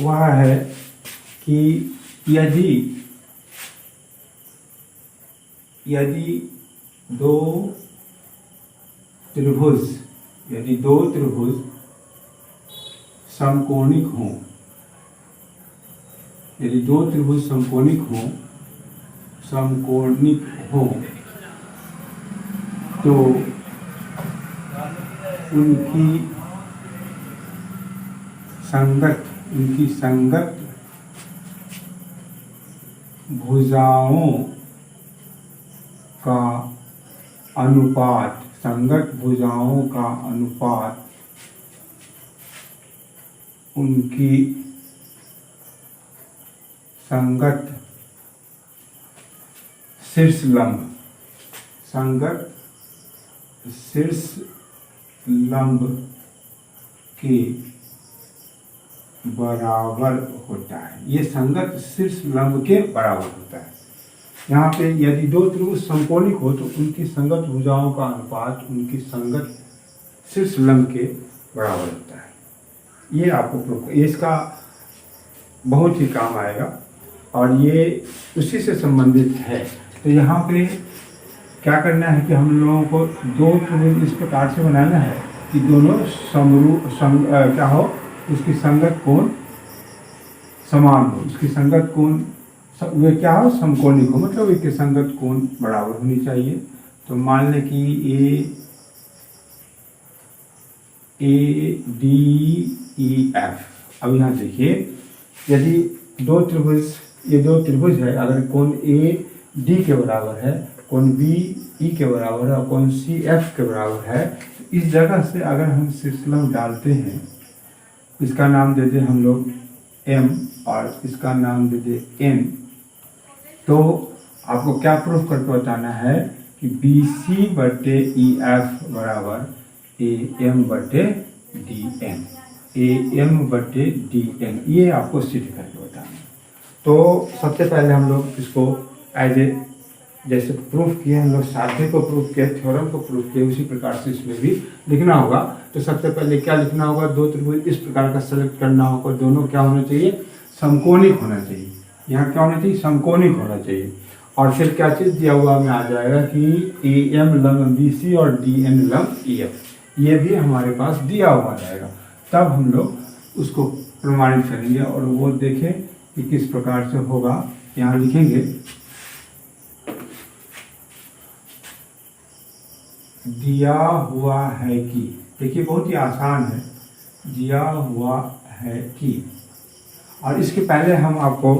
वह है कि यदि दो त्रिभुज समकोणिक हों, तो उनकी संगत भुजाओं का अनुपात उनकी संगत शीर्ष लंब के बराबर होता है। ये संगत शीर्ष लंब के बराबर होता है। यहाँ पे यदि दो त्रिभुज समकोणिक हो तो उनकी संगत भुजाओं का अनुपात उनकी संगत शीर्ष लंब के बराबर होता है। ये आपको इसका बहुत ही काम आएगा और ये उसी से संबंधित है। तो यहाँ पे क्या करना है कि हम लोगों को दो त्रिभुज इस प्रकार से बनाना है कि दोनों क्या हो, उसकी संगत कोण समान हो, उसकी संगत कोण वे क्या हो, समकोणिक हो, मतलब इनके संगत कोण बराबर होनी चाहिए। तो मान लें कि ए डी ई एफ। अब यहाँ देखिए, यदि ये दो त्रिभुज है, अगर कोण ए डी के बराबर है, कोण बी ई के बराबर है और कोण सी एफ के बराबर है, तो इस जगह से अगर हम शीर्षलंब डालते हैं, इसका नाम दे दें हम लोग एम और इसका नाम दे दें एन, तो आपको क्या प्रूफ करके बताना है कि बी सी बटे ई एफ बराबर ए एम बटे डी एन, ये आपको सिद्ध करके बताना है। तो सबसे पहले हम लोग इसको जैसे प्रूफ किए, हम लोग साध्य को प्रूफ किए, थ्योरम को प्रूफ किए, उसी प्रकार से इसमें भी लिखना होगा। तो सबसे पहले क्या लिखना होगा, दो त्रिभुज इस प्रकार का सेलेक्ट करना होगा, दोनों क्या होना चाहिए, समकोणिक होना चाहिए। यहाँ क्या होना चाहिए, समकोणिक होना चाहिए। और फिर क्या चीज़ दिया हुआ हमें आ जाएगा कि ए एम लंब बी सी और डी एन लंब ई एफ, ये भी हमारे पास दिया हुआ रहेगा। तब हम लोग उसको प्रमाणित करेंगे और वो देखें कि किस प्रकार से होगा। यहाँ लिखेंगे दिया हुआ है कि, देखिए बहुत ही आसान है, दिया हुआ है कि, और इसके पहले हम आपको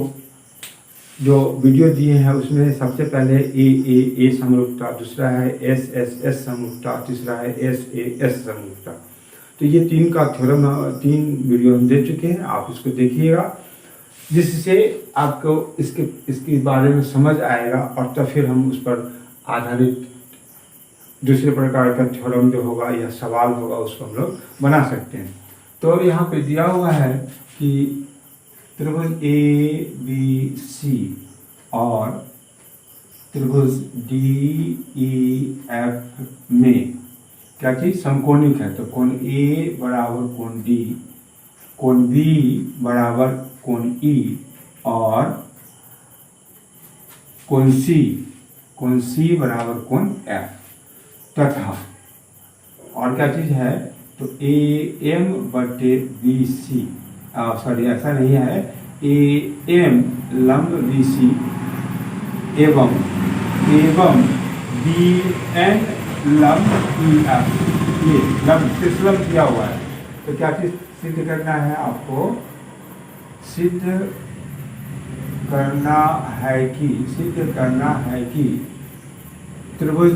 जो वीडियो दिए हैं उसमें सबसे पहले ए समरूपता, दूसरा है एस समरूपता, तीसरा है एस समरूपता। तो ये तीन वीडियो हम दे चुके हैं, आप इसको देखिएगा, जिससे आपको इसके बारे में समझ आएगा और तब फिर हम उस पर आधारित दूसरे प्रकार का थ्योरम जो होगा या सवाल होगा उसको हम लोग बना सकते हैं। तो यहाँ पे दिया हुआ है कि त्रिभुज ए बी सी और त्रिभुज डी ई एफ में क्या चीज समकोणिक है। तो कोण ए बराबर कोण डी, कोण बी बराबर कोण ई और कोण सी बराबर कोण एफ, तथा और क्या चीज है, तो ए एम बटे बी सी, सॉरी ऐसा नहीं है, ए एम लंब बी सी एवं बी एन लंब ई एफ, ये लंब शीर्षलंब किया हुआ है। तो क्या चीज सिद्ध करना है, आपको सिद्ध करना है कि त्रिभुज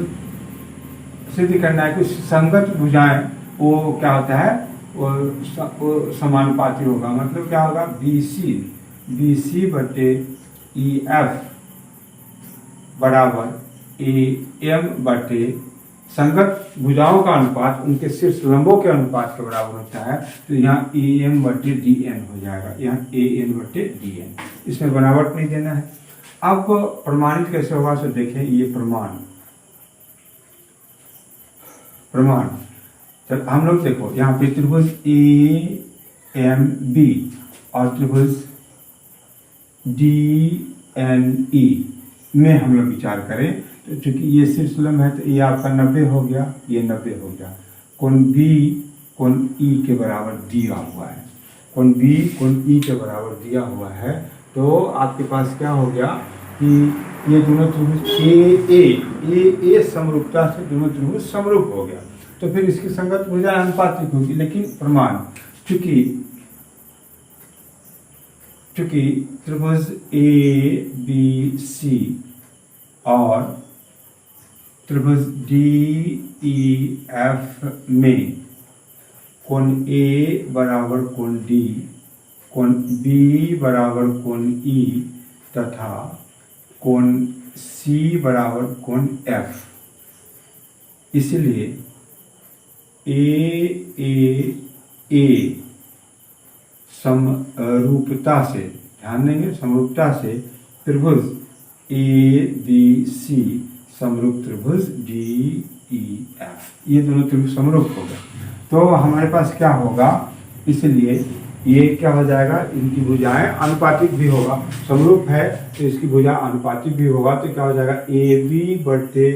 सिद्ध करना है कि संगत भुजाएं वो क्या होता है, वो समानुपाती होगा। मतलब क्या होगा, बी सी बटे ई एफ बराबर ए एम बटे संगत भुजाओं का अनुपात उनके शीर्ष लंबों के अनुपात के बराबर होता है। तो यहाँ ए एम बटे डी एन हो जाएगा, यहाँ ए एन बटे डी एन, इसमें बनावट नहीं देना है। अब प्रमाणित कैसे होगा, तो देखें ये प्रमाण। चल हम लोग देखो यहाँ पे त्रिभुज ए एम बी और त्रिभुज DNE में हम लोग विचार करें तो चूंकि ये शीर्षलंब है तो ये आपका 90 हो गया, ये 90 हो गया। कोण B कोण E के बराबर दिया हुआ है, कोण B कोण E के बराबर दिया हुआ है। तो आपके पास क्या हो गया कि ये दोनों त्रिभुज ए समरूपता से दोनों त्रिभुज समरूप हो गया। तो फिर इसकी संगत भुजा अनुपातिक होगी। लेकिन प्रमाण चूंकि त्रिभुज ABC और त्रिभुज DEF में कोण A बराबर कोण D, कोण B बराबर कोण E तथा कोण C बराबर कोण F, इसलिए ए समरूपता से, ध्यान देंगे समरूपता से त्रिभुज ABC समरूप त्रिभुज DEF, ये दोनों त्रिभुज समरूप हो गए। तो हमारे पास क्या होगा, इसलिए ये क्या हो जाएगा, इनकी भुजाएं अनुपातिक भी होगा, समरूप है तो इसकी भुजा अनुपातिक भी होगा। तो क्या हो जाएगा AB बटे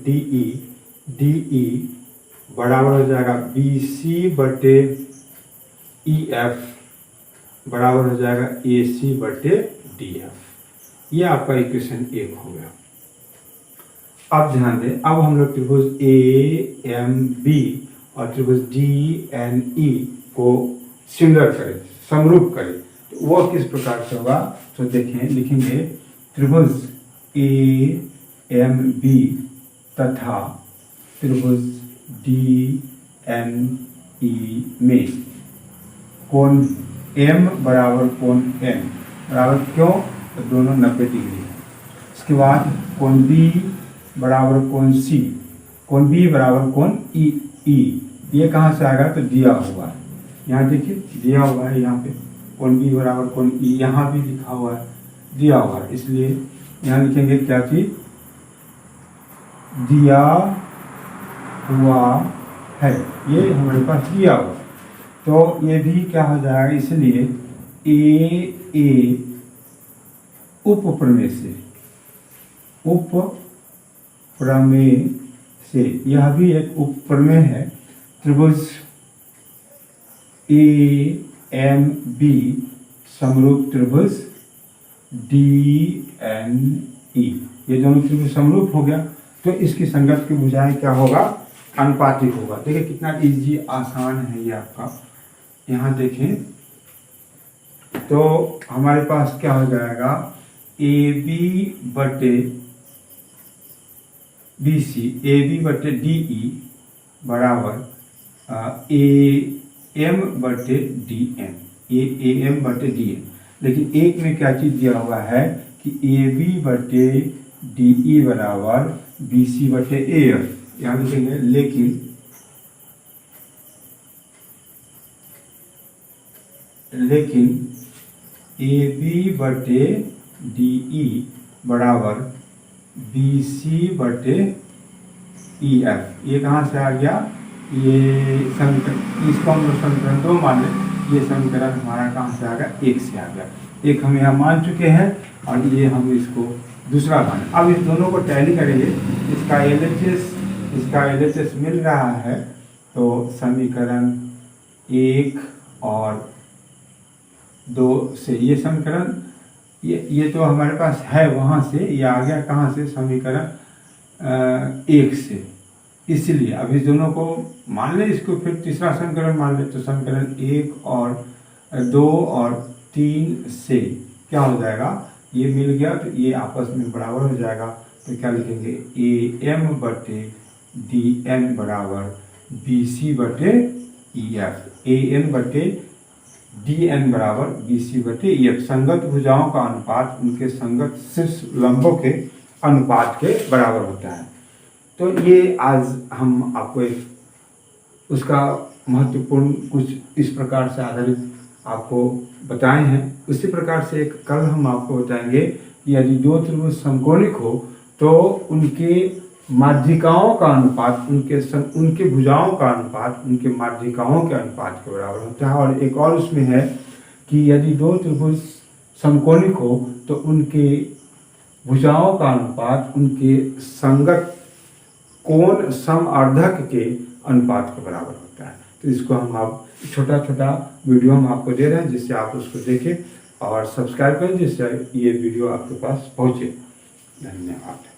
DE, DE बराबर हो जाएगा BC बटे EF बराबर हो जाएगा AC बटे DF। ये आपका इक्वेशन 1 हो गया। अब ध्यान दें, अब हम लोग त्रिभुज AMB और त्रिभुज DNE को सिमिलर करें, समरूप करें। तो वो किस प्रकार से होगा, तो देखें, लिखेंगे त्रिभुज AMB तथा त्रिभुज DNE में कोण M बराबर कोण N बराबर, क्यों, तो दोनों 90 डिग्री है। इसके बाद कोण B बराबर कोण C, कोण B बराबर कोण E, ये कहाँ से आएगा, तो दिया हुआ है, यहाँ देखिए दिया हुआ है, यहाँ पे कोण B बराबर कोण E, यहाँ भी लिखा हुआ है, दिया हुआ है, इसलिए यहाँ लिखेंगे क्या चीज, दिया हुआ है, ये हमारे पास दिया हुआ है। तो ये भी क्या हो जाएगा, इसलिए ए उप प्रमेय से, यह भी एक उप प्रमेय है, त्रिभुज AMB समरूप त्रिभुज DNE, ये दोनों त्रिभुज समरूप हो गया। तो इसकी संगत की भुजाएं क्या होगा, अनुपातिक होगा। देखिए कितना इजी आसान है ये आपका। यहाँ देखें तो हमारे पास क्या हो जाएगा, AB बटे BC, AB बटे DE बराबर AM बटे DN, AM बटे DN। लेकिन एक में क्या चीज दिया हुआ है कि AB बटे DE बराबर BC बटे AF, यहाँ लिखेंगे, लेकिन AB बटे DE बराबर BC बटे EF, ये कहाँ से आ गया, ये समीकरण, इसको हम लोग समीकरण 2 मान लें, ये समीकरण हमारा कहाँ से आ गया, 1 से आ गया। एक हम यहाँ मान चुके हैं और ये हम इसको दूसरा मान, अब इस दोनों को टैली करेंगे, इसका LHS मिल रहा है, तो समीकरण 1 और 2 से ये समीकरण, ये तो हमारे पास है वहाँ से, ये आ गया कहाँ से, समीकरण 1 से। इसलिए अब इस दोनों को मान ले, इसको फिर तीसरा समीकरण मान ले, तो समीकरण 1 और 2 और 3 से क्या हो जाएगा, ये मिल गया, तो ये आपस में बराबर हो जाएगा। तो क्या लिखेंगे, AM बटे DN बराबर BC बटे EF, AN बटे DN बराबर BC बटे EF। संगत भुजाओं का अनुपात उनके संगत शीर्ष लंबों के अनुपात के बराबर होता है। तो ये आज हम आपको एक उसका महत्वपूर्ण कुछ इस प्रकार से आधारित आपको बताए हैं। उसी प्रकार से एक कल हम आपको बताएंगे कि यदि दो त्रिभुज समकोणिक हो तो उनके माध्यिकाओं का अनुपात उनके भुजाओं का अनुपात उनके माध्यिकाओं के अनुपात के बराबर होता है। और एक और उसमें है कि यदि दो त्रिभुज समकोणिक हो तो उनके भुजाओं का अनुपात उनके संगत कोण समअर्धक के अनुपात के बराबर होता है। तो इसको हम आप छोटा छोटा वीडियो हम आपको दे रहे हैं, जिससे आप उसको देखें और सब्सक्राइब करें, जिससे ये वीडियो आपके पास पहुँचे। धन्यवाद।